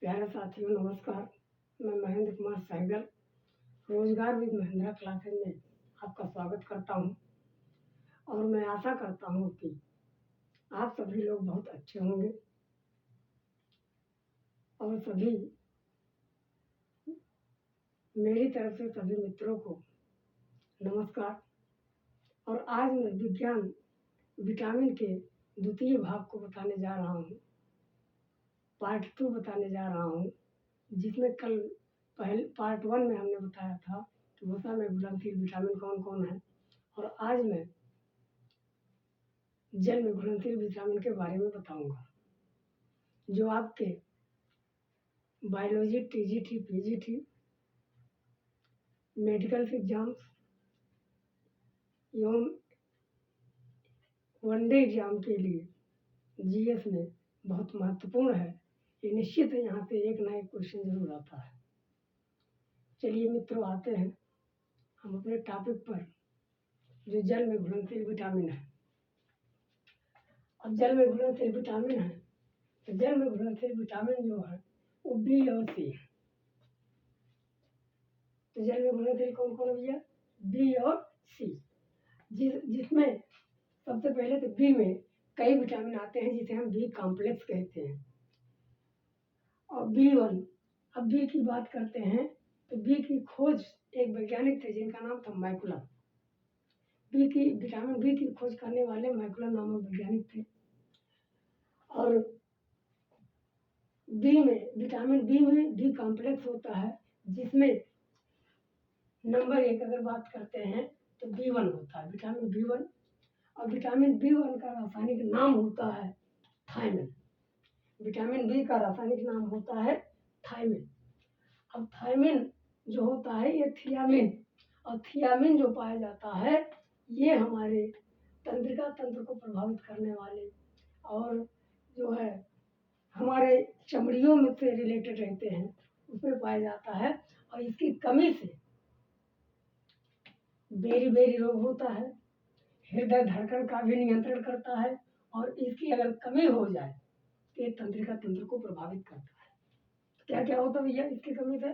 प्यारे साथियों नमस्कार। मैं महेंद्र कुमार सहगल रोजगार विद महिंद्रा क्लासेज में आपका स्वागत करता हूं और मैं आशा करता हूं कि आप सभी लोग बहुत अच्छे होंगे और सभी मेरी तरफ से सभी मित्रों को नमस्कार। और आज मैं विज्ञान विटामिन के द्वितीय भाग को बताने जा रहा हूं, पार्ट 2 बताने जा रहा हूं, जिसमें कल पहले पार्ट 1 में हमने बताया था कि वसा में घुलनशील विटामिन कौन कौन है, और आज मैं जल में घुलनशील विटामिन के बारे में बताऊंगा, जो आपके biology, TGT, PGT, medical exams एवं वनडे एग्जाम के लिए जीएस में बहुत महत्वपूर्ण है। ये निश्चित है, यहाँ से एक ना एक क्वेश्चन जरूर आता है। चलिए मित्रों, आते हैं हम अपने टॉपिक पर, जो जल में घुलनशील विटामिन है। अब जल में घुलनशील विटामिन है तो जल में घुलनशील विटामिन जो है वो बी और सी है। तो जल में घुलनशील कौन कौन भैया? बी और सी। जिसमें सबसे पहले तो बी में कई विटामिन आते हैं जिसे हम बी कॉम्प्लेक्स कहते हैं। और B1, अब बी की बात करते हैं तो बी की खोज एक वैज्ञानिक थे जिनका नाम था मैकुलम। विटामिन बी की खोज करने वाले मैकुलम नामक वैज्ञानिक थे। और बी में विटामिन बी में बी कॉम्प्लेक्स होता है, जिसमें नंबर 1 अगर बात करते हैं तो B1 होता है, विटामिन B1। और विटामिन B1 का रासायनिक नाम होता है थायमिन। विटामिन बी का रासायनिक नाम होता है थायमिन। अब थायमिन जो होता है ये थियामिन, और थियामिन जो पाया जाता है ये हमारे तंत्रिका तंत्र को प्रभावित करने वाले और जो है हमारे चमड़ियों में से रिलेटेड रहते हैं उसमें पाया जाता है। और इसकी कमी से बेरी रोग होता है, हृदय धड़कन का भी नियंत्रण करता है, और इसकी अगर कमी हो जाए तो ये तंत्रिका तंत्र को प्रभावित करता है। क्या क्या होता है भैया इसकी कमी से?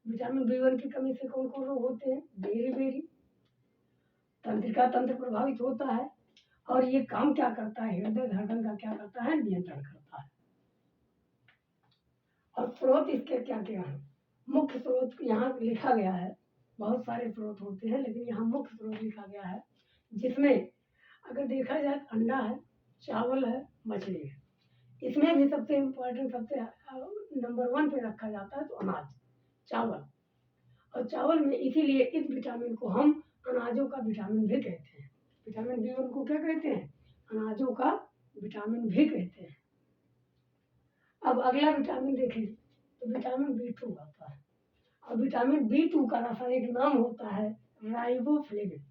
विटामिन B1 की कमी से कौन कौन रोग होते हैं? बेरी तंत्रिका तंत्र प्रभावित होता है, और ये काम क्या करता है? हृदय धड़कन का क्या करता है? नियंत्रण करता है। और स्रोत इसके क्या क्या है? मुख्य स्रोत यहाँ लिखा गया है, बहुत सारे स्रोत होते हैं लेकिन यहाँ मुख्य स्रोत लिखा गया है, जिसमें अगर देखा जाए अंडा है, चावल है, मछली है। इसमें भी सबसे इम्पोर्टेंट, सबसे नंबर 1 पे रखा जाता है तो अनाज, चावल। और चावल में इसीलिए इस विटामिन को हम अनाजों का विटामिन भी कहते हैं। विटामिन B1 को क्या कहते हैं? अनाजों का विटामिन भी कहते हैं। अब अगला विटामिन देखें तो विटामिन B2 आता है, और विटामिन B2 का रासायनिक नाम होता है राइबोफ्लेविन।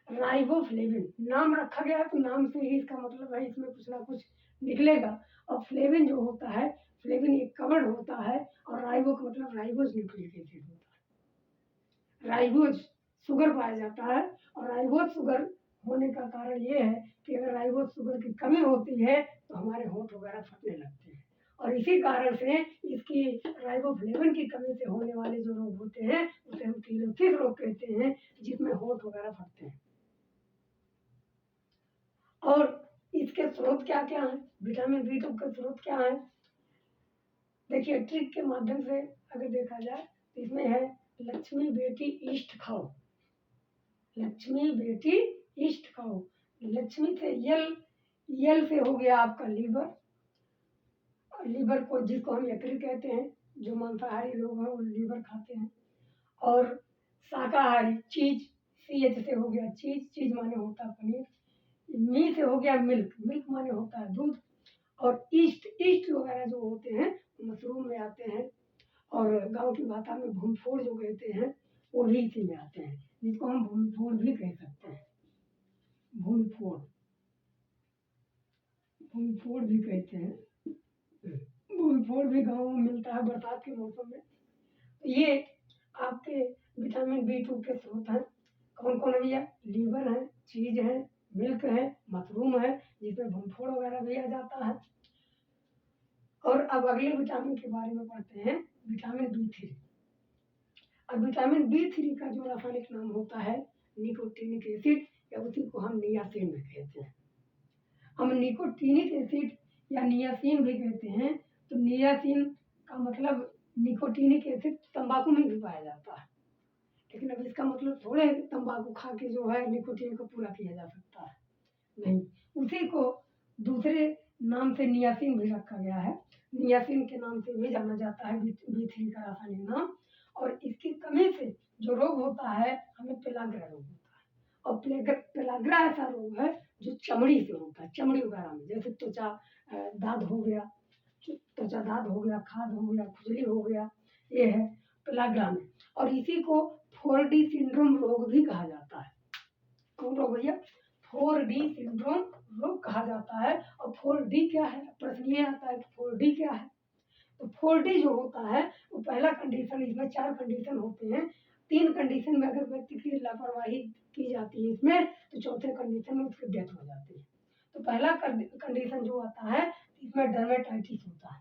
राइबोफ्लेविन नाम रखा गया तो नाम से ही इसका मतलब है इसमें कुछ ना कुछ निकलेगा। और फ्लेविन जो होता है, फ्लेविन एक कवड़ होता है, और राइबो का मतलब राइबोज न्यूक्लिक एसिड होता है। राइबोज शुगर पाया जाता है, और राइबोज शुगर होने का कारण ये है कि अगर राइबोज शुगर की कमी होती है तो हमारे होंठ वगैरह फटने लगते हैं, और इसी कारण से इसकी राइबोफ्लेविन की कमी से होने वाले जो रोग होते हैं उसे हम कीलोसिस रोग कहते हैं, जिसमें होंठ वगैरह फटते हैं। और इसके स्रोत क्या क्या है? विटामिन B2 के स्रोत क्या है? देखिए, ट्रिक के माध्यम से अगर देखा जाए तो इसमें है लक्ष्मी बेटी ईस्ट खाओ। लक्ष्मी बेटी ईस्ट खाओ। लक्ष्मी से यल से हो गया आपका लीवर। लीवर को, जिसको हम यकृत कहते हैं, जो मांसाहारी लोग हैं वो लीवर खाते हैं। और शाकाहारी चीज, CH से हो गया चीज माने होता है पनीर। मी से हो गया मिल्क माने होता है दूध। और ईस्ट वगैरह जो होते हैं मशरूम में आते हैं, और गांव की भाषा में भूमफोड़ जो कहते हैं वो भी इसी में आते हैं, जिसको हम भूमफोड़ भी कह सकते हैं। भूमफोड़ भी कहते हैं। भूमफोड़ भी गाँव में मिलता है बरसात के मौसम में। ये आपके विटामिन B2 के स्रोत हैं। कौन कौन है भैया? लीवर है, चीज है, मिल्क है, मशरूम है, जिसमें भूमफोड़ वगैरह भी आ जाता है। और अब अगले विटामिन के बारे में पढ़ते हैं, विटामिन B3। अब विटामिन B3 का जो रासायनिक नाम होता है निकोटीनिक एसिड, या उसी को हम नियासिन भी कहते हैं। हम निकोटीनिक एसिड या नियासिन भी कहते हैं। तो नियासिन का मतलब निकोटीनिक एसिड तंबाकू में भी पाया जाता है, लेकिन अब इसका मतलब थोड़े है कि तंबाकू खा के जो है निकोटीन को पूरा किया जा सकता है, नहीं। उसी को दूसरे नाम से नियासिन भी रखा गया है। नियासिन के नाम से भी जाना जाता है B3 का रासायनिक नाम। और इसकी कमी से जो रोग होता है हमें पेलाग्रा रोग होता है। और पेलाग्रा ऐसा रोग है जो चमड़ी से होता है, चमड़ी वगैरह में, जैसे त्वचा दाद हो गया, त्वचा दाद हो गया, खाद हो गया, खुजली हो गया, ये है पेलाग्रा में। और इसी को 4D सिंड्रोम रोग भी कहा जाता है। कौन रोग भैया? 4D सिंड्रोम रोग कहा जाता है। और 4D क्या है? प्रश्न ये आता है कि 4D क्या है? तो 4D जो होता है वो पहला कंडीशन, इसमें 4 कंडीशन होते हैं। 3 कंडीशन में अगर व्यक्ति की लापरवाही की जाती है इसमें, तो चौथे कंडीशन में उसकी डेथ हो जाती है। तो पहला कंडीशन जो आता है इसमें डर्मेटाइटिस होता है।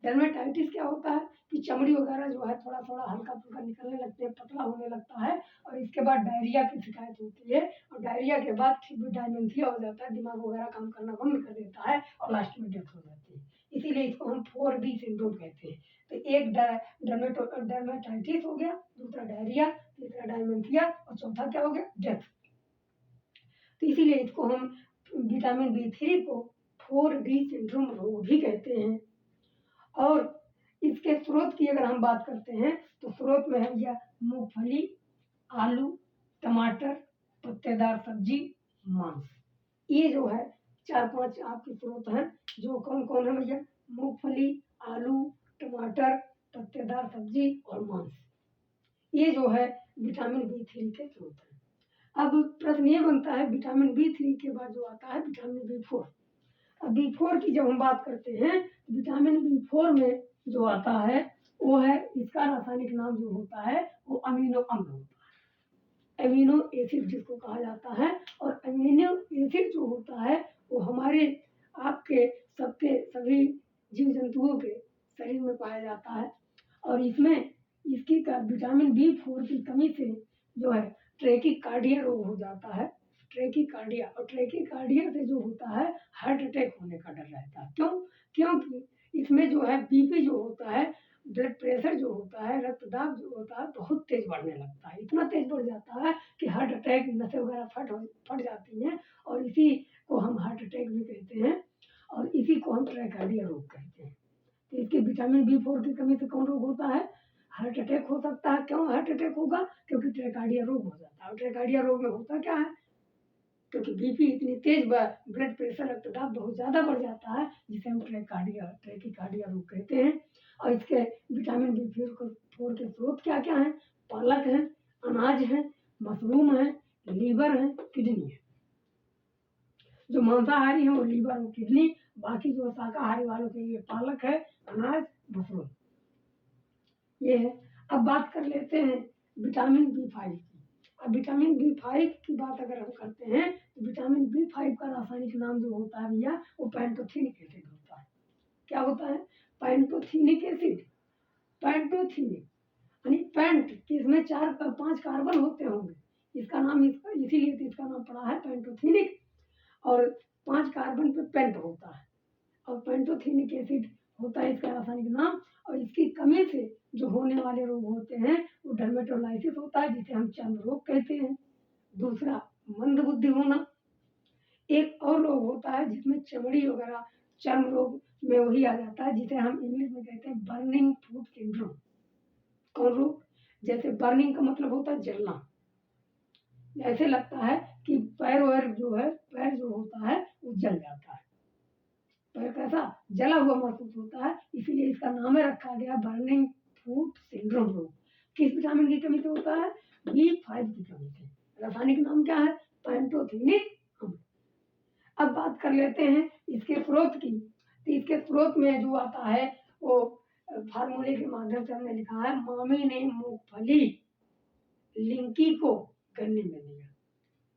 डर्मेटाइटिस क्या होता है कि चमड़ी वगैरह जो है थोड़ा थोड़ा हल्का फुल्का निकलने लगते हैं, पतला होने लगता है। और इसके बाद डायरिया की शिकायत होती है। और डायरिया के बाद डायमेंशिया हो जाता है, दिमाग वगैरह काम करना बंद कर देता है और लास्ट में डेथ हो जाती है। इसीलिए इसको हम 4D सिंड्रोम कहते हैं। तो एक डर्मेटाइटिस हो गया, दूसरा डायरिया, तीसरा डायमेंशिया और चौथा क्या हो गया? डेथ। तो इसीलिए इसको हम विटामिन B3 को 4D सिंड्रोम रोग भी कहते हैं। और इसके स्रोत की अगर हम बात करते हैं तो स्रोत में है भैया मूंगफली, आलू, टमाटर, पत्तेदार सब्जी, मांस। ये जो है 4-5 आपके स्रोत हैं। जो कौन कौन है भैया? मूंगफली, आलू, टमाटर, पत्तेदार सब्जी और मांस। ये जो है विटामिन B3 के स्रोत हैं। अब प्रश्न ये बनता है विटामिन B3 के बाद जो आता है विटामिन B4। अब B4 की जब हम बात करते हैं तो विटामिन B4 में जो आता है वो है, इसका रासायनिक नाम जो होता है वो अमीनो अम्ल होता है, अमीनो एसिड जिसको कहा जाता है। और अमीनो एसिड जो होता है वो हमारे आपके सबके सभी जीव जंतुओं के शरीर में पाया जाता है। और इसमें इसकी विटामिन B4 की कमी से जो है ट्रैकीकार्डिया रोग हो जाता है, ट्रैकीकार्डिया। और ट्रैकीकार्डिया से जो होता है हार्ट अटैक होने का डर रहता है। क्यों? क्योंकि इसमें जो है बीपी जो होता है, ब्लड प्रेशर जो होता है, रक्तदाब जो होता है बहुत तेज बढ़ने लगता है। इतना तेज बढ़ जाता है कि हार्ट अटैक, नसें वगैरह फट जाती हैं। और इसी को हम हार्ट अटैक भी कहते हैं और इसी को हम ट्रैकार्डिया रोग कहते हैं। तो इसके विटामिन B4 की कमी से कौन रोग होता है? हार्ट अटैक हो सकता है। क्यों हार्ट अटैक होगा? क्योंकि ट्रैकार्डिया रोग हो जाता है। और ट्रैकार्डिया रोग में होता क्या है? क्योंकि बीपी इतनी तेज, ब्लड प्रेशर, रक्तदाब बहुत ज़्यादा बढ़ जाता है, जिसे हम ट्रैकीकार्डिया रोग कहते हैं। और इसके विटामिन B4 के स्रोत क्या क्या हैं? पालक है, अनाज है, मशरूम है, लीवर है, किडनी है। जो मांसाहारी है वो लीवर और किडनी, बाकी जो शाकाहारी वालों के लिए पालक है, अनाज, मशरूम, ये है। अब बात कर लेते हैं विटामिन B5 की। अब विटामिन B5 की बात अगर हम करते हैं तो विटामिन B5 का रासायनिक नाम जो होता है भैया वो पैंटोथेनिक एसिड होता है। क्या होता है? Pantothenic acid. पैंटोथेनिक यानी पैंट कि इसमें 4-5 कार्बन होते होंगे, इसका नाम इसीलिए तो इसका नाम पड़ा है पैंटोथेनिक। और 5 कार्बन पे पेंट होता है और पैंटोथेनिक एसिड होता है इसका रासायनिक नाम। और इसकी कमी से जो होने वाले रोग होते हैं वो डर्मेटोलाइसिस होता है, जिसे हम चर्म रोग कहते हैं। दूसरा मंदबुद्धि होना। एक और रोग होता है जिसमें चमड़ी वगैरह, चर्म रोग में वही आ जाता है जिसे हम इंग्लिश में कहते हैं बर्निंग फूट सिंड्रोम। कौन रोग? जैसे बर्निंग का मतलब होता है जलना, ऐसे लगता है कि पैर वैर जो है, पैर जो होता है वो जल जाता है, पैर कैसा जला हुआ महसूस होता है। इसीलिए इसका नाम है रखा गया बर्निंग फूट सिंड्रोम रोग। किस विटामिन की कमी से होता है? B5 की कमी से। रासायनिक नाम क्या है? पैंटोथेनिक अम्ल। अब बात कर लेते हैं इसके स्रोत की। तो इसके स्रोत में जो आता है वो फार्मूले के माध्यम से हमने लिखा है, मामी ने मूंगफली लिंकी को गन्ने में दिया।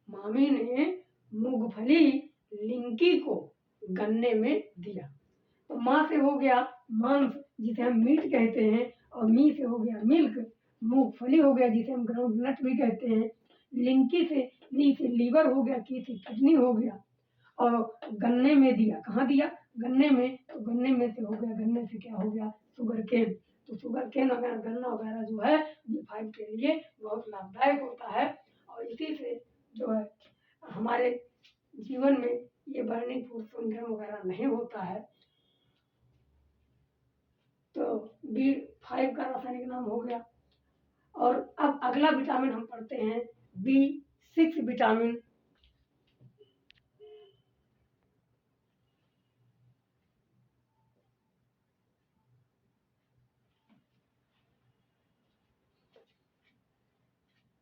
मामी ने मूंगफली लिंकी को गन्ने में दिया। तो माँ से हो गया मांस जिसे हम मीट कहते हैं, और मी से हो गया मिल्क, मूंगफली हो गया जिसे हम ग्राउंड नट भी कहते हैं, लिंकी से ली से लीवर हो गया, की से किडनी हो गया, और गन्ने में दिया, कहाँ दिया? गन्ने में, तो गन्ने में से हो गया, गन्ने से क्या हो गया? Sugarcane. तो शुगर केन वगैरह गन्ना वगैरह जो है B5 के लिए बहुत लाभदायक होता है, और इसी से जो है हमारे जीवन में ये बर्निंग फूड सिंड्रोम वगैरह नहीं होता है। तो B5 का रासायनिक नाम हो गया। और अब अगला विटामिन हम पढ़ते हैं B6 विटामिन।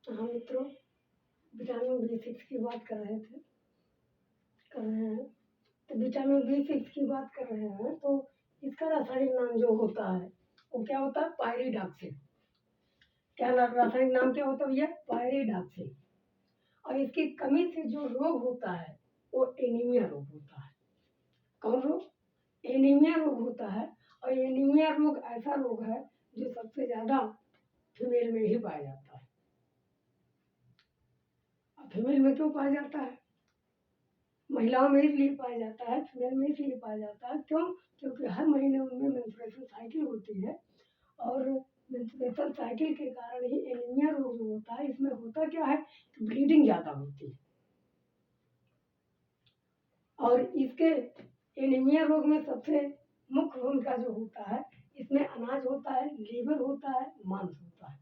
हाँ मित्रों, विटामिन B6 की बात कर रहे हैं। तो विटामिन B6 की बात कर रहे हैं, तो इसका रासायनिक नाम जो होता है वो क्या होता है? पायरिडॉक्सिन। क्या रासायनिक नाम क्या होता है भैया? पायरिडॉक्सिन। और इसकी कमी से जो रोग होता है वो एनीमिया रोग होता है। कौन रोग? एनीमिया रोग होता है। और एनीमिया रोग ऐसा रोग है जो सबसे ज्यादा फीमेल में ही पाया जाता है। फीमेल में क्यों पाया जाता है? महिलाओं में इसलिए पाया जाता है, फीमेल में इसलिए पाया जाता है। क्यों? क्योंकि हर महीने उनमें मेंस्ट्रुएशन साइकिल होती है, और मेंस्ट्रुएशन साइकिल के कारण ही एनीमिया रोग जो होता है, इसमें होता क्या है? ब्लीडिंग ज्यादा होती है। और इसके एनीमिया रोग में सबसे मुख्य भूमिका जो होता है, इसमें अनाज होता है, लीवर होता है, मांस होता है।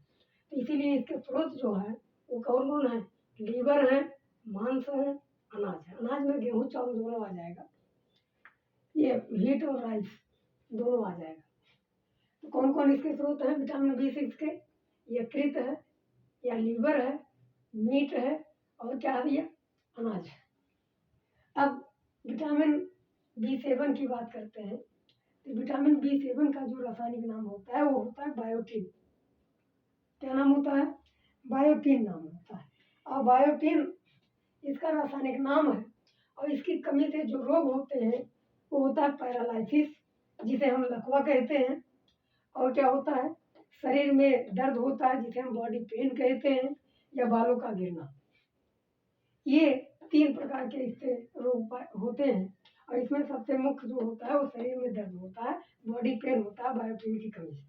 तो इसीलिए इसके स्रोत जो है वो कौन कौन है? लीवर है, मांस है, अनाज है। अनाज में गेहूं चावल दोनों आ जाएगा, ये व्हीट और राइस दोनों आ जाएगा। तो कौन कौन इसके स्रोत हैं विटामिन B6 के? यकृत है, या लीवर है, मीट है, और क्या है भैया? अनाज है। अब विटामिन B7 की बात करते हैं। तो विटामिन B7 का जो रासायनिक नाम होता है वो होता है बायोटिन। क्या नाम होता है? बायोटिन नाम होता है। और बायोटिन इसका रासायनिक नाम है। और इसकी कमी से जो रोग होते हैं वो होता है पैरालिसिस, जिसे हम लकवा कहते हैं। और क्या होता है? शरीर में दर्द होता है जिसे हम बॉडी पेन कहते हैं, या बालों का गिरना। ये 3 प्रकार के इससे रोग होते हैं। और इसमें सबसे मुख्य जो होता है वो शरीर में दर्द होता है, बॉडी पेन होता है बायोटिन की कमी से।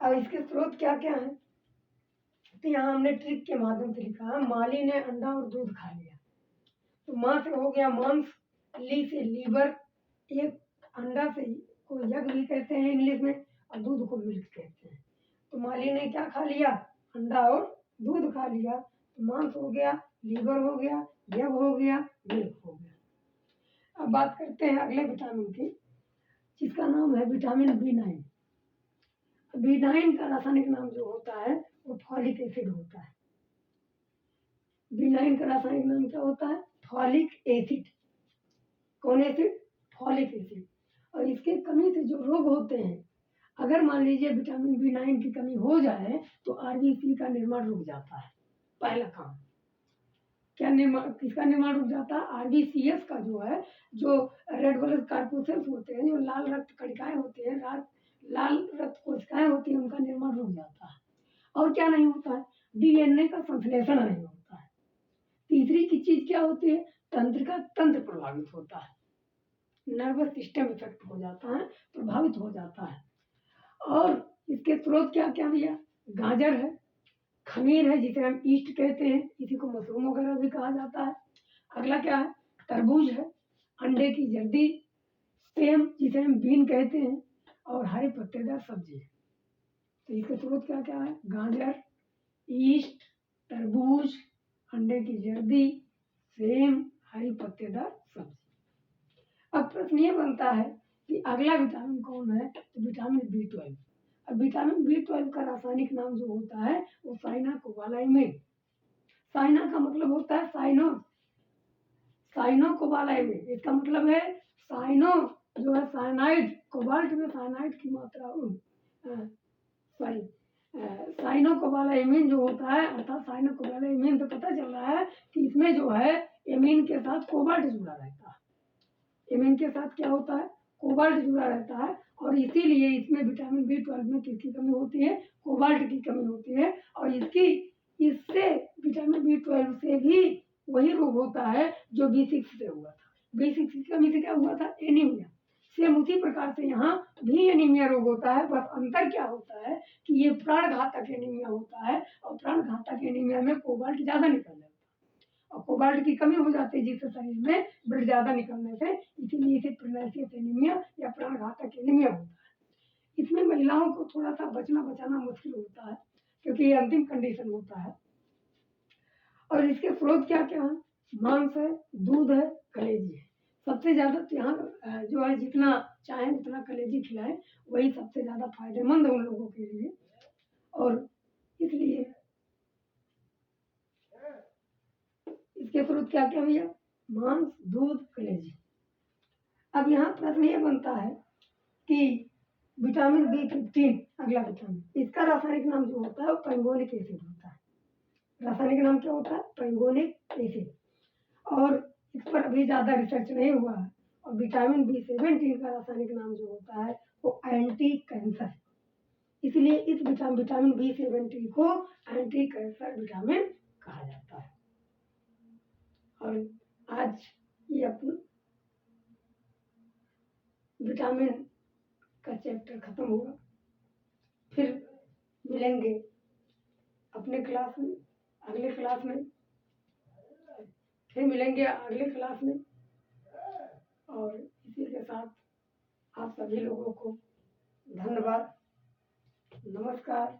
अब इसके स्रोत क्या क्या हैं? तो यहाँ हमने ट्रिक के माध्यम से लिखा है, माली ने अंडा और दूध खा लिया। तो माँ से हो गया मांस, ली से लीवर, एक अंडा से को यग भी कहते हैं इंग्लिश में, और दूध को मिल्क कहते हैं। तो माली ने क्या खा लिया? अंडा और दूध खा लिया। तो मांस हो गया, लीवर हो गया, यग हो गया, मिल्क हो गया। अब बात करते हैं अगले विटामिन की, जिसका नाम है विटामिन B9। B9 का रासायनिक नाम जो होता है वो फॉलिक एसिड होता है। B9 का रासायनिक नाम क्या होता है? Folic acid. कौन एसिड? Folic acid. और इसके कमी से जो रोग होते हैं, अगर मान लीजिए विटामिन B9 की कमी हो जाए तो आरबीसी का निर्माण रुक जाता है। पहला काम क्या निर्माण, किसका निर्माण रुक जाता है? आरबीसीएस का जो है, जो रेड ब्लड कॉर्पुसेल्स होते हैं, जो लाल रक्त कणिकाएं होती हैं, लाल रक्त कोशिकाएं होती हैं, उनका निर्माण रुक जाता है। और क्या नहीं होता है? डीएनए का संश्लेषण नहीं होता है। तीसरी की चीज क्या होती है? तंत्र प्रभावित होता है, नर्वस सिस्टम इफेक्ट हो जाता है, प्रभावित हो जाता है। और इसके स्रोत क्या क्या भैया? गाजर है, खमीर है जिसे हम ईस्ट कहते हैं, इसी को मशरूम वगैरह भी कहा जाता है। अगला क्या है? तरबूज है, अंडे की जर्दी, सेम जिसे हम बीन कहते हैं, और हरी पत्तेदार सब्जी है। तो इसके स्रोत क्या क्या है? गाजर, ईस्ट, तरबूज, अंडे की जर्दी, सेम, हरी पत्तेदार सब्जी। अब प्रश्न ये बनता है कि अगला विटामिन कौन है? तो विटामिन B12। अब विटामिन B12 का रासायनिक नाम जो होता है वो साइनाकोबालामिन। साइना का मतलब होता है साइनोकोबालामिन। इसका मतलब है साइनो जो है साइनाइड, कोबाल्ट में साइनाइड की मात्रा, सॉरी, साइनोकोबालामिन जो होता है, अर्थात साइनोकोबालामिन से पता चल रहा है कि इसमें जो है एमीन के साथ कोबाल्ट जुड़ा रहता है। एमीन के साथ क्या होता है? कोबाल्ट जुड़ा रहता है और इसीलिए इसमें विटामिन B12 में किसकी कमी होती है, कोबाल्ट की कमी होती है। और इससे विटामिन B12 से भी वही रोग होता है जो B6 से हुआ था। B6 की कमी से क्या हुआ था, एनीमिया। सेम उसी प्रकार से यहाँ भी एनीमिया रोग होता है, बस अंतर क्या होता है कि ये प्राण घातक एनीमिया होता है और प्राण घातक एनीमिया में कोबाल्ट ज़्यादा निकल जाता है और कोबाल्ट की कमी हो जाती है जिससे शरीर में ब्लड ज़्यादा निकलने से, इसीलिए इसे प्रेनाइसिस एनीमिया या प्राण घातक एनीमिया होता है। इसमें महिलाओं को थोड़ा सा बचाना मुश्किल होता है क्योंकि ये अंतिम कंडीशन होता है। और इसके स्रोत क्या क्या है, मांस है, दूध है, कलेजी है। सबसे ज़्यादा तो यहाँ जो है जितना चाहें उतना कलेजी खिलाएं, वही सबसे ज़्यादा फायदेमंद है उन लोगों के लिए। और इसलिए इसके स्रोत क्या क्या भैया, मांस, दूध, कलेजी। अब यहाँ प्रश्न ये बनता है कि विटामिन B15 अगला विटामिन, इसका रासायनिक नाम जो होता है वो पैंगोनिक एसिड होता है। रासायनिक नाम क्या होता है, पैंगोनिक एसिड। और इस पर अभी ज़्यादा रिसर्च नहीं हुआ है। और विटामिन B17 का रासायनिक नाम जो होता है वो एंटी कैंसर, इसलिए इस विटामिन B17 को एंटी कैंसर विटामिन कहा जाता है। और आज ये अपना विटामिन का चैप्टर खत्म हुआ। फिर मिलेंगे अपने क्लास में, अगले क्लास में फिर मिलेंगे अगले क्लास में। और इसी के साथ आप सभी लोगों को धन्यवाद, नमस्कार।